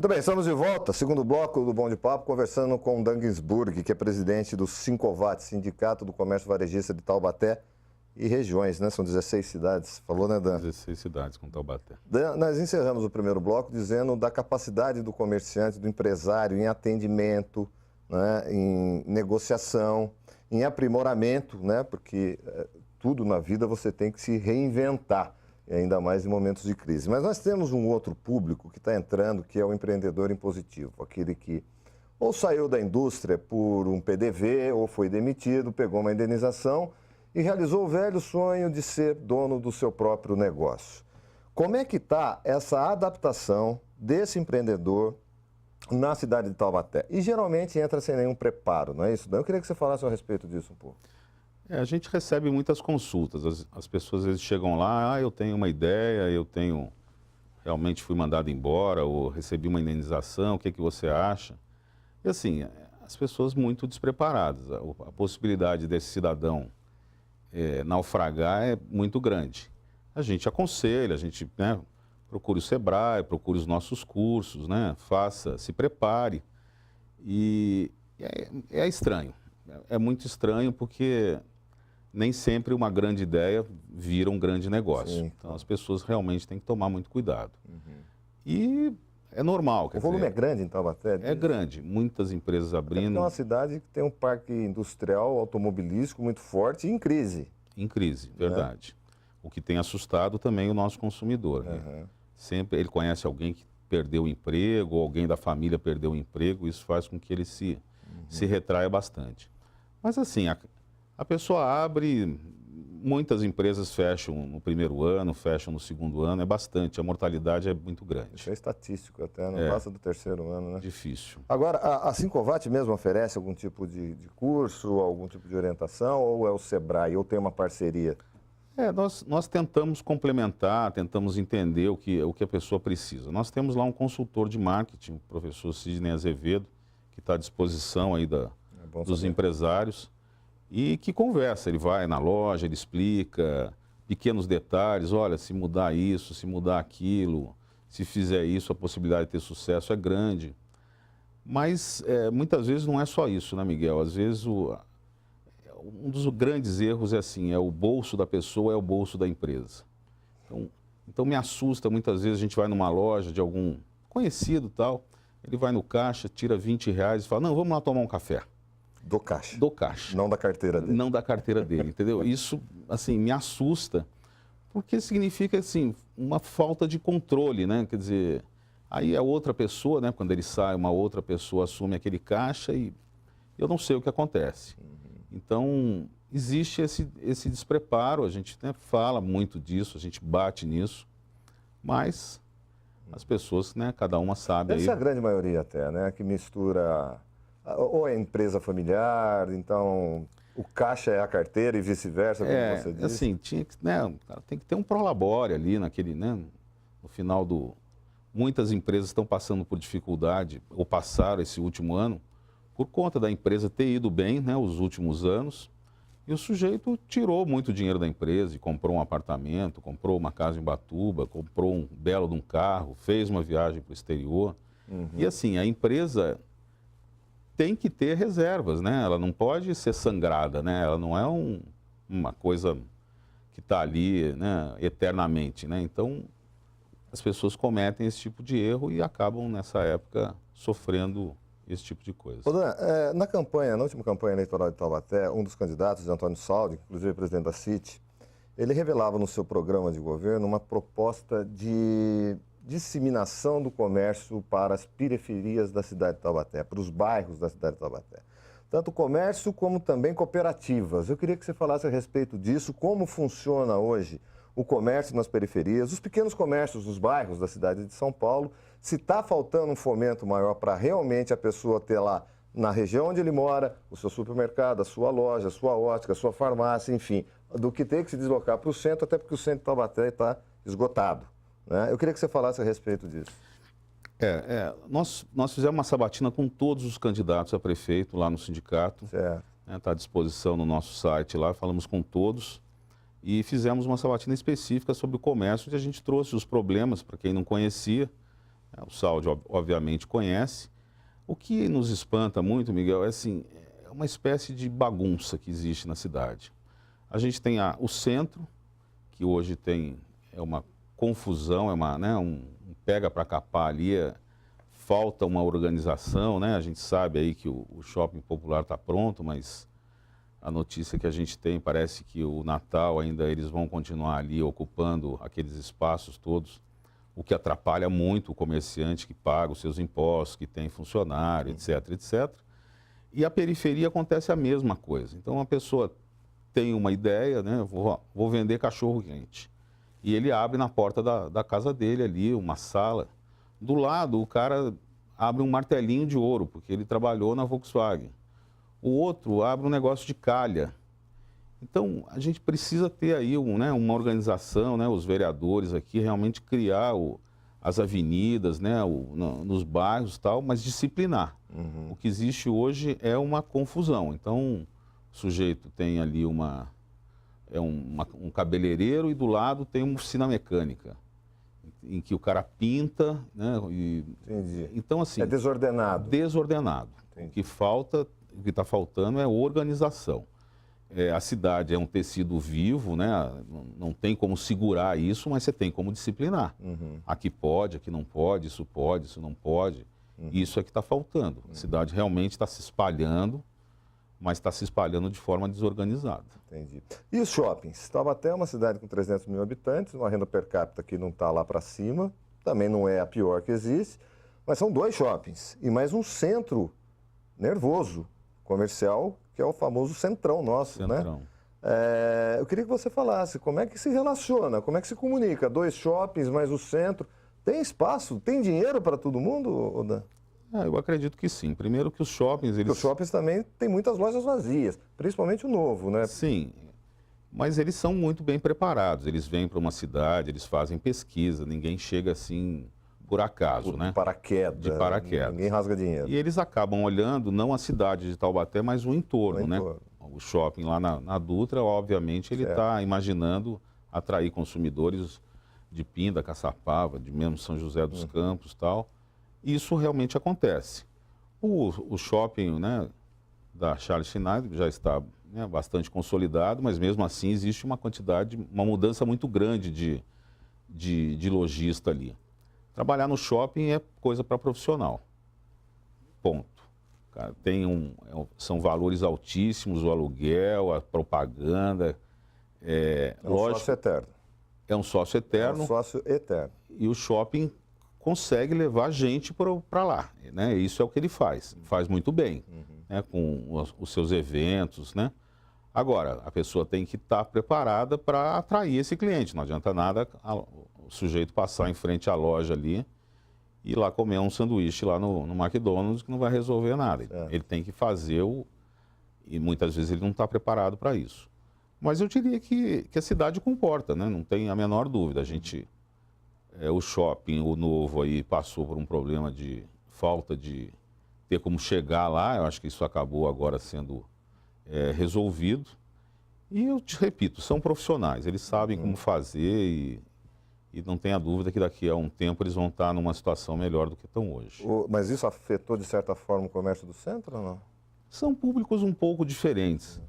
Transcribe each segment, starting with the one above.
Muito bem, estamos de volta, segundo bloco do Bom de Papo, conversando com o Dan Ginsburg, que é presidente do Sincovat, Sindicato do Comércio Varejista de Taubaté e regiões, né? São 16 cidades, falou, né, Dan? 16 cidades com Taubaté. Dan, nós encerramos o primeiro bloco dizendo da capacidade do comerciante, do empresário em atendimento, né, em negociação, em aprimoramento, né? Porque tudo na vida você tem que se reinventar, e ainda mais em momentos de crise. Mas nós temos um outro público que está entrando, que é o empreendedor impositivo, aquele que ou saiu da indústria por um PDV, ou foi demitido, pegou uma indenização e realizou o velho sonho de ser dono do seu próprio negócio. Como é que está essa adaptação desse empreendedor na cidade de Taubaté? E geralmente entra sem nenhum preparo, não é isso? Eu queria que você falasse a respeito disso um pouco. A gente recebe muitas consultas, as pessoas às vezes chegam lá, eu tenho uma ideia, realmente fui mandado embora, ou recebi uma indenização, o que você acha? E assim, as pessoas muito despreparadas, a possibilidade desse cidadão naufragar é muito grande. A gente aconselha, a gente procure o Sebrae, procure os nossos cursos, né? Se prepare. E é estranho, é muito estranho porque nem sempre uma grande ideia vira um grande negócio. Sim. Então, as pessoas realmente têm que tomar muito cuidado. Uhum. E é normal. O volume é grande em Taubaté? É grande. Muitas empresas abrindo. É uma cidade que tem um parque industrial, automobilístico muito forte e em crise. Em crise, verdade. O que tem assustado também o nosso consumidor. Né? Sempre ele conhece alguém que perdeu o emprego, ou alguém da família perdeu o emprego, isso faz com que ele se retraia bastante. Mas assim, a pessoa abre, muitas empresas fecham no primeiro ano, fecham no segundo ano, é bastante, a mortalidade é muito grande. Isso é estatístico até, não passa do terceiro ano, né? Difícil. Agora, a Sincovat mesmo oferece algum tipo de curso, algum tipo de orientação, ou é o Sebrae, ou tem uma parceria? Nós tentamos complementar, tentamos entender o que a pessoa precisa. Nós temos lá um consultor de marketing, o professor Sidney Azevedo, que está à disposição aí dos empresários, e que conversa, ele vai na loja, ele explica pequenos detalhes, olha, se mudar isso, se mudar aquilo, se fizer isso, a possibilidade de ter sucesso é grande. Mas muitas vezes não é só isso, né, Miguel? Às vezes um dos grandes erros é assim, o bolso da pessoa é o bolso da empresa. Então me assusta, muitas vezes a gente vai numa loja de algum conhecido tal, ele vai no caixa, tira R$20 e fala, não, vamos lá tomar um café. Do caixa. Do caixa. Não da carteira dele. Não da carteira dele, entendeu? Isso, assim, me assusta, porque significa, assim, uma falta de controle, né? Quer dizer, aí a outra pessoa, né? Quando ele sai, uma outra pessoa assume aquele caixa e eu não sei o que acontece. Então, existe esse despreparo, a gente fala muito disso, a gente bate nisso, mas as pessoas, né? Cada uma sabe. Essa é a grande maioria até, né? Que mistura... Ou é empresa familiar, então o caixa é a carteira e vice-versa, como você disse? Assim, tem que ter um prolabore ali naquele, né? No final muitas empresas estão passando por dificuldade, ou passaram esse último ano, por conta da empresa ter ido bem, né? Os últimos anos, e o sujeito tirou muito dinheiro da empresa e comprou um apartamento, comprou uma casa em Ubatuba, comprou um belo de um carro, fez uma viagem para o exterior. E assim, a empresa tem que ter reservas, né? Ela não pode ser sangrada, né? Ela não é uma coisa que está ali, né, eternamente, né? Então, as pessoas cometem esse tipo de erro e acabam, nessa época, sofrendo esse tipo de coisa. Dan, na última campanha eleitoral de Taubaté, um dos candidatos, Antônio Saldi, inclusive presidente da CIT, ele revelava no seu programa de governo uma proposta de disseminação do comércio para as periferias da cidade de Taubaté, para os bairros da cidade de Taubaté. Tanto comércio como também cooperativas. Eu queria que você falasse a respeito disso, como funciona hoje o comércio nas periferias, os pequenos comércios dos bairros da cidade de São Paulo, se está faltando um fomento maior para realmente a pessoa ter lá, na região onde ele mora, o seu supermercado, a sua loja, a sua ótica, a sua farmácia, enfim, do que ter que se deslocar para o centro, até porque o centro de Taubaté está esgotado. Né? Eu queria que você falasse a respeito disso. Nós fizemos uma sabatina com todos os candidatos a prefeito lá no sindicato. Está à disposição no nosso site lá, falamos com todos e fizemos uma sabatina específica sobre o comércio, onde a gente trouxe os problemas para quem não conhecia, O Saud, obviamente, conhece. O que nos espanta muito, Miguel, é assim, é uma espécie de bagunça que existe na cidade. A gente tem o centro, que hoje é uma confusão, um pega para capar ali, falta uma organização, né? A gente sabe aí que o shopping popular está pronto, mas a notícia que a gente tem parece que o Natal ainda eles vão continuar ali ocupando aqueles espaços todos, o que atrapalha muito o comerciante que paga os seus impostos, que tem funcionário, etc, etc. E a periferia acontece a mesma coisa. Então a pessoa tem uma ideia, né? Vou vender cachorro-quente. E ele abre na porta da casa dele ali, uma sala. Do lado, o cara abre um martelinho de ouro, porque ele trabalhou na Volkswagen. O outro abre um negócio de calha. Então, a gente precisa ter aí uma organização, né, os vereadores aqui, realmente criar as avenidas, né, nos bairros e tal, mas disciplinar. O que existe hoje é uma confusão. Então, o sujeito tem ali um cabeleireiro e do lado tem uma oficina mecânica, em que o cara pinta, né? Entendi. Então, assim... É desordenado. Desordenado. Entendi. O que está faltando é organização. A cidade é um tecido vivo, né? Não tem como segurar isso, mas você tem como disciplinar. Aqui pode, aqui não pode, isso não pode. Isso é que está faltando. A cidade realmente está se espalhando, mas está se espalhando de forma desorganizada. Entendi. E os shoppings? Taubaté é uma cidade com 300 mil habitantes, uma renda per capita que não está lá para cima, também não é a pior que existe, mas são 2 shoppings e mais um centro nervoso, comercial, que é o famoso centrão nosso, né? Eu queria que você falasse como é que se relaciona, como é que se comunica, 2 shoppings mais o centro. Tem espaço, tem dinheiro para todo mundo, Odan? Eu acredito que sim. Primeiro que os shoppings... Os shoppings também têm muitas lojas vazias, principalmente o novo, né? Sim, mas eles são muito bem preparados. Eles vêm para uma cidade, eles fazem pesquisa, ninguém chega assim por acaso, né? De paraquedas. Ninguém rasga dinheiro. E eles acabam olhando não a cidade de Taubaté, mas o entorno, né? O shopping lá na Dutra, obviamente, ele está imaginando atrair consumidores de Pinda, Caçapava, de mesmo São José dos Campos e tal. Isso realmente acontece. O shopping, né, da Charles Schneider já está, né, bastante consolidado, mas mesmo assim existe uma mudança muito grande de lojista ali. Trabalhar no shopping é coisa para profissional. Ponto. Cara, são valores altíssimos, o aluguel, a propaganda. Um sócio eterno. É um sócio eterno. É um sócio eterno. E o shopping consegue levar gente para lá, né? Isso é o que ele faz muito bem, né? Com os seus eventos, né? Agora, a pessoa tem que estar preparada para atrair esse cliente, não adianta nada o sujeito passar em frente à loja ali e ir lá comer um sanduíche lá no McDonald's que não vai resolver nada. Ele tem que fazer e muitas vezes ele não está preparado para isso. Mas eu diria que a cidade comporta, né? Não tem a menor dúvida. O shopping, o novo aí, passou por um problema de falta de ter como chegar lá. Eu acho que isso acabou agora sendo resolvido. E eu te repito, são profissionais, eles sabem como fazer e não tenha dúvida que daqui a um tempo eles vão estar numa situação melhor do que estão hoje. Mas isso afetou, de certa forma, o comércio do centro ou não? São públicos um pouco diferentes.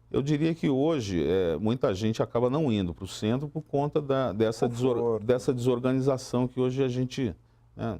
Eu diria que hoje muita gente acaba não indo para o centro por conta dessa desorganização que hoje a gente, né,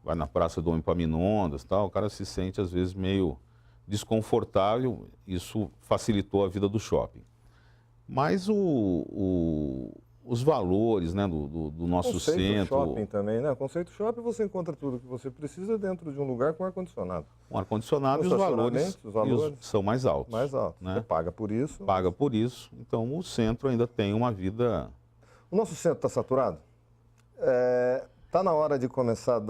vai na Praça do Epaminondas, tal, o cara se sente às vezes meio desconfortável, isso facilitou a vida do shopping. Mas os valores, né, do nosso centro... shopping também, né? Conceito shopping você encontra tudo que você precisa dentro de um lugar com ar-condicionado. Com ar-condicionado e os valores são mais altos. Mais altos. Né? Você paga por isso. Paga por isso. Então o centro ainda tem uma vida... O nosso centro está saturado? Está na hora de começar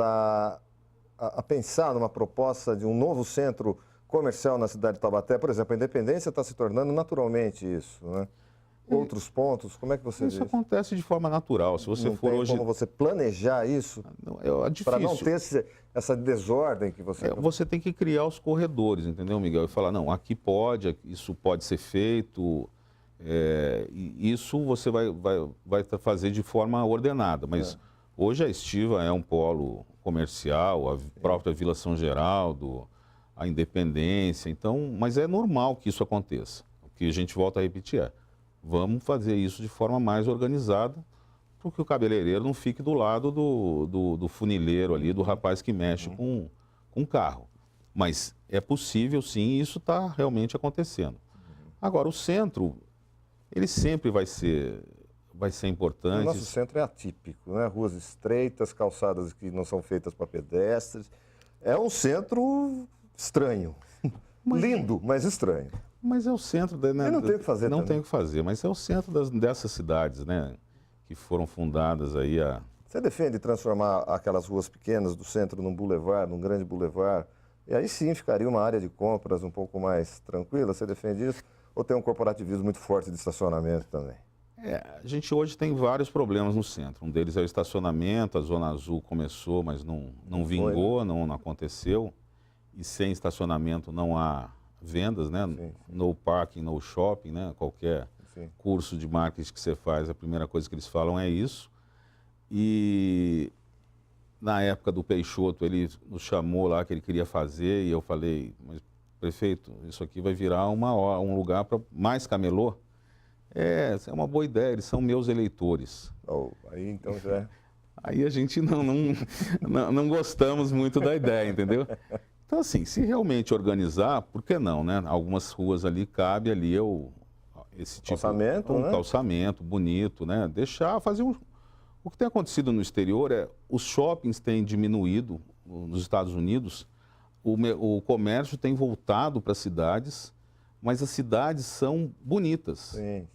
a pensar numa proposta de um novo centro comercial na cidade de Taubaté? Por exemplo, a Independência está se tornando naturalmente isso, né? Outros pontos, como é que você vê isso? Isso acontece de forma natural. Se você for hoje... como você planejar isso? É difícil. Para não ter essa desordem que você... Você tem que criar os corredores, entendeu, Miguel? E falar, não, aqui pode, isso pode ser feito, isso você vai fazer de forma ordenada. Mas Hoje a Estiva é um polo comercial, a própria Vila São Geraldo, a Independência, então, mas é normal que isso aconteça. O que a gente volta a repetir vamos fazer isso de forma mais organizada, para que o cabeleireiro não fique do lado do funileiro ali, do rapaz que mexe com o carro. Mas é possível sim, e isso está realmente acontecendo. Agora, o centro, ele sempre vai ser importante. O nosso centro é atípico, né? Ruas estreitas, calçadas que não são feitas para pedestres. É um centro estranho. Lindo, mas estranho. Mas é o centro... Né, e não tem o que fazer Não também. tem o que fazer, mas é o centro dessas cidades, né? Que foram fundadas aí a... Você defende transformar aquelas ruas pequenas do centro num boulevard, num grande boulevard? E aí sim ficaria uma área de compras um pouco mais tranquila? Você defende isso? Ou tem um corporativismo muito forte de estacionamento também? A gente hoje tem vários problemas no centro. Um deles é o estacionamento, a Zona Azul começou, mas não vingou, não aconteceu. E sem estacionamento não há vendas, né? Sim. No parking, no shopping, né? Qualquer curso de marketing que você faz, a primeira coisa que eles falam é isso. E na época do Peixoto, ele nos chamou lá que ele queria fazer e eu falei, mas prefeito, isso aqui vai virar um lugar para mais camelô? É uma boa ideia, eles são meus eleitores. Aí então já é. Aí a gente não gostamos muito da ideia, entendeu? Então, assim, se realmente organizar, por que não, né? Algumas ruas ali, cabe ali esse tipo calçamento, né? Calçamento bonito, né? Deixar, fazer O que tem acontecido no exterior os shoppings têm diminuído nos Estados Unidos, o comércio tem voltado para as cidades, mas as cidades são bonitas. Sim.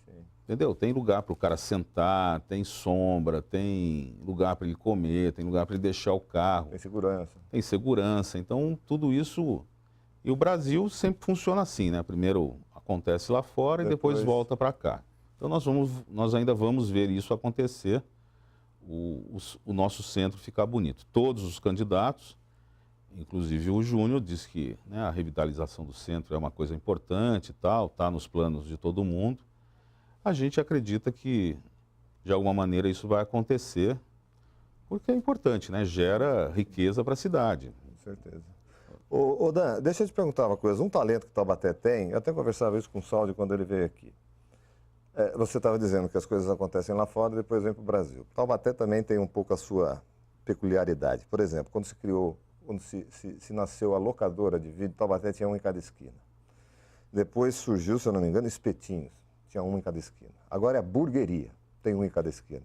Entendeu? Tem lugar para o cara sentar, tem sombra, tem lugar para ele comer, tem lugar para ele deixar o carro. Tem segurança. Tem segurança. Então, tudo isso... E o Brasil sempre funciona assim, né? Primeiro acontece lá fora e depois volta para cá. Então, nós ainda vamos ver isso acontecer, o nosso centro ficar bonito. Todos os candidatos, inclusive o Júnior, diz que né, a revitalização do centro é uma coisa importante e tal, está nos planos de todo mundo. A gente acredita que, de alguma maneira, isso vai acontecer, porque é importante, né? Gera riqueza para a cidade. Com certeza. Ô Dan, deixa eu te perguntar uma coisa. Um talento que Taubaté tem, eu até conversava isso com o Saldi quando ele veio aqui. Você estava dizendo que as coisas acontecem lá fora e depois vem para o Brasil. Taubaté também tem um pouco a sua peculiaridade. Por exemplo, quando se nasceu a locadora de vídeo, Taubaté tinha um em cada esquina. Depois surgiu, se eu não me engano, Espetinhos. Tinha um em cada esquina. Agora é a Burgueria, tem um em cada esquina.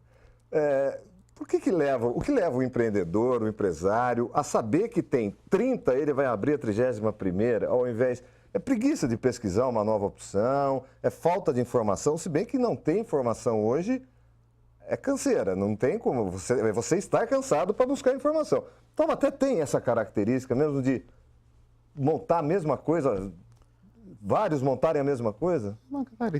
O que leva o empreendedor, o empresário, a saber que tem 30, ele vai abrir a 31ª, ao invés... É preguiça de pesquisar uma nova opção, é falta de informação, se bem que não tem informação hoje, é canseira, não tem como você estar cansado para buscar informação. Então até tem essa característica mesmo de montar a mesma coisa, vários montarem a mesma coisa?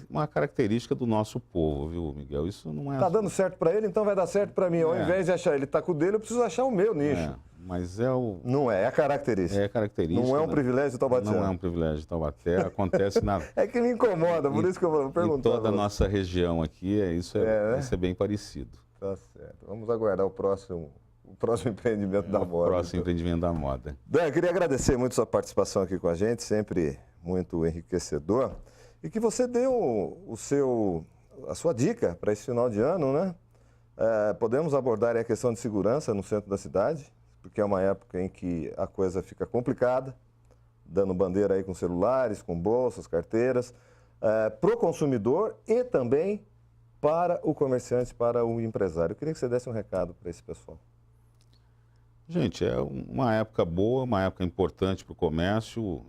Uma característica do nosso povo, viu, Miguel? Isso não é... Tá dando certo para ele, então vai dar certo para mim. Ao invés de achar ele tá com o dele, eu preciso achar o meu nicho. Mas Não é a característica. É a característica. Não é um privilégio de Taubaté. Não é um privilégio de Taubaté. Acontece na... É que me incomoda, por isso que eu vou perguntar. Em toda a nossa região aqui, isso é bem parecido. Tá certo. Vamos aguardar o próximo empreendimento da moda. O próximo empreendimento da moda. Dan, eu queria agradecer muito sua participação aqui com a gente, sempre muito enriquecedor. E que você deu a sua dica para esse final de ano, né? Podemos abordar a questão de segurança no centro da cidade, porque é uma época em que a coisa fica complicada, dando bandeira aí com celulares, com bolsas, carteiras, para o consumidor e também para o comerciante, para o empresário. Eu queria que você desse um recado para esse pessoal. Gente, é uma época boa, uma época importante para o comércio.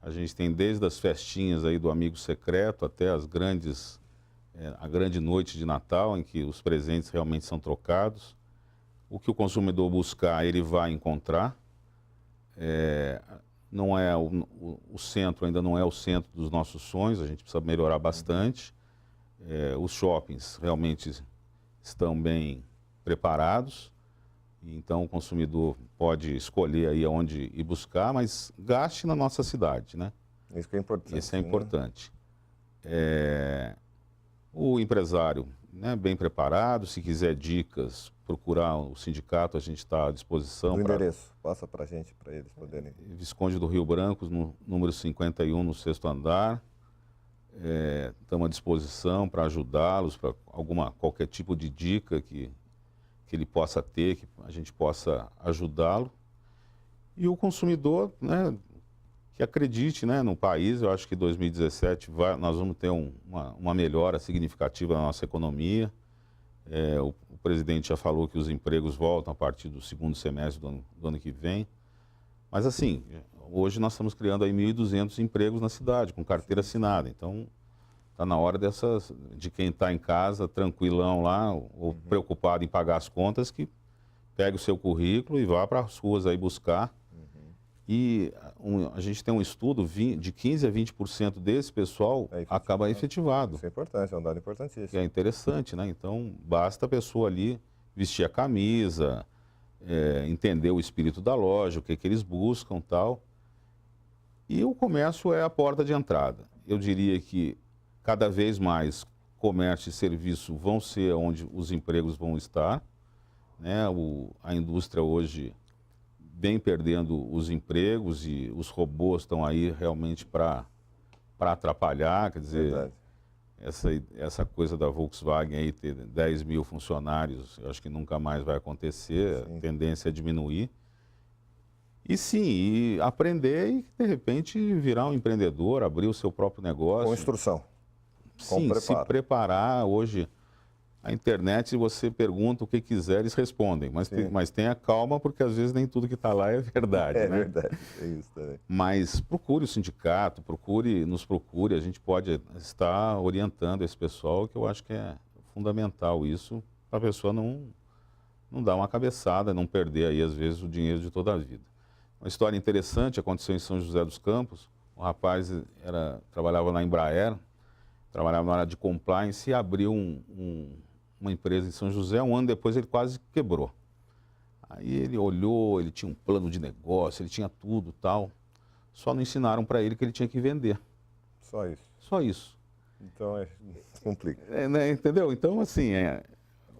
A gente tem desde as festinhas aí do amigo secreto até a grande noite de Natal, em que os presentes realmente são trocados. O que o consumidor buscar, ele vai encontrar. Não é o centro, ainda não é o centro dos nossos sonhos, a gente precisa melhorar bastante. Os shoppings realmente estão bem preparados, então o consumidor pode escolher aí onde ir buscar, mas gaste na nossa cidade, né? Isso que é importante. Isso é importante. O empresário né, bem preparado. Se quiser dicas, procurar o sindicato, a gente está à disposição. O endereço, passa para a gente, para eles poderem... Visconde do Rio Branco, no número 51, no 6º andar. Estamos à disposição para ajudá-los, para qualquer tipo de dica que ele possa ter, que a gente possa ajudá-lo. E o consumidor, né, que acredite, né, no país. Eu acho que em 2017 nós vamos ter uma melhora significativa na nossa economia. O presidente já falou que os empregos voltam a partir do 2º semestre do ano que vem. Mas assim, hoje nós estamos criando aí 1.200 empregos na cidade, com carteira assinada. Então, está na hora de quem está em casa, tranquilão lá, ou preocupado em pagar as contas, que pegue o seu currículo e vá para as ruas aí buscar. E a gente tem um estudo de 15% a 20% desse pessoal acaba efetivado. Isso é importante, é um dado importantíssimo. Que é interessante, né? Então, basta a pessoa ali vestir a camisa, entender o espírito da loja, o que eles buscam e tal. E o comércio é a porta de entrada. Eu diria que cada vez mais comércio e serviço vão ser onde os empregos vão estar, né? A indústria hoje vem perdendo os empregos e os robôs estão aí realmente para atrapalhar. Quer dizer, essa coisa da Volkswagen aí ter 10 mil funcionários, eu acho que nunca mais vai acontecer. Sim. A tendência é diminuir. E sim, e aprender e de repente virar um empreendedor, abrir o seu próprio negócio. Com instrução. Sim, se preparar. Hoje, a internet, se você pergunta o que quiser, eles respondem. Mas tenha calma, porque às vezes nem tudo que está lá é verdade. É, né? Verdade, é isso também. Mas procure o sindicato, nos procure. A gente pode estar orientando esse pessoal, que eu acho que é fundamental isso, para a pessoa não dar uma cabeçada, não perder aí, às vezes, o dinheiro de toda a vida. Uma história interessante aconteceu em São José dos Campos. O rapaz trabalhava na Embraer, trabalhava na área de compliance e abriu uma empresa em São José. Um ano depois ele quase quebrou. Aí ele olhou, ele tinha um plano de negócio, ele tinha tudo tal. Só não ensinaram para ele que ele tinha que vender. Só isso? Só isso. Então complica. Né, entendeu? Então, assim, é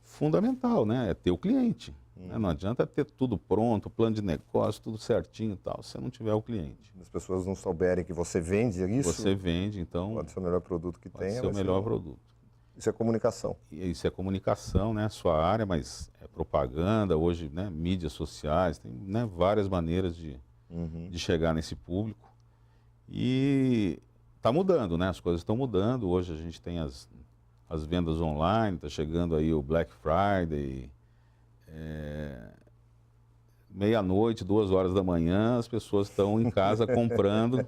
fundamental, né? É ter o cliente. Né? Não adianta ter tudo pronto, plano de negócio, tudo certinho e tal, se não tiver o cliente. As pessoas não souberem que você vende isso. Você vende, então... Pode ser o melhor produto que tem. Pode ser o melhor produto. Isso é comunicação. Isso é comunicação, né? Sua área, mas é propaganda, hoje, né? Mídias sociais, tem, né? Várias maneiras de chegar nesse público. E está mudando, né? As coisas estão mudando. Hoje a gente tem as vendas online, está chegando aí o Black Friday. Meia-noite, 2 horas da manhã, as pessoas estão em casa comprando.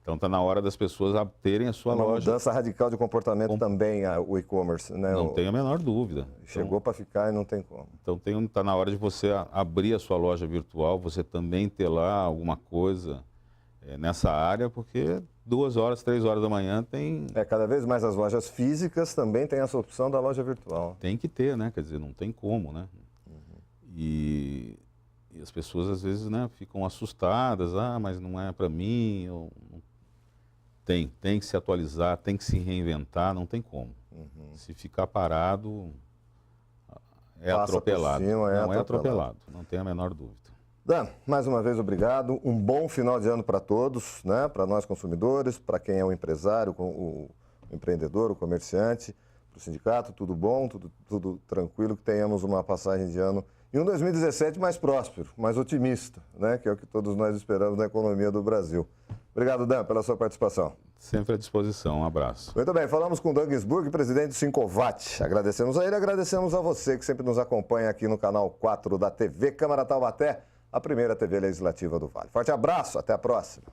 Então está na hora das pessoas terem a sua loja. Uma mudança radical de comportamento também, o e-commerce, né? Não tenho a menor dúvida. Chegou para ficar e não tem como. Então está na hora de você abrir a sua loja virtual, você também ter lá alguma coisa nessa área, porque 2 horas, 3 horas da manhã tem... Cada vez mais as lojas físicas também têm essa opção da loja virtual. Tem que ter, né? Quer dizer, não tem como, né? E as pessoas às vezes, né, ficam assustadas, mas não é para mim. Tem que se atualizar, tem que se reinventar, não tem como. Se ficar parado, é atropelado. Não é atropelado, não tem a menor dúvida. Dan, mais uma vez obrigado. Um bom final de ano para todos, né? Para nós consumidores, para quem é o empresário, o empreendedor, o comerciante, para o sindicato, tudo bom, tudo tranquilo, que tenhamos uma passagem de ano e um 2017 mais próspero, mais otimista, né? Que é o que todos nós esperamos na economia do Brasil. Obrigado, Dan, pela sua participação. Sempre à disposição. Um abraço. Muito bem, falamos com Dan Ginsburg, presidente do Sincovat. Agradecemos a ele, agradecemos a você que sempre nos acompanha aqui no canal 4 da TV Câmara Taubaté, a primeira TV legislativa do Vale. Forte abraço, até a próxima.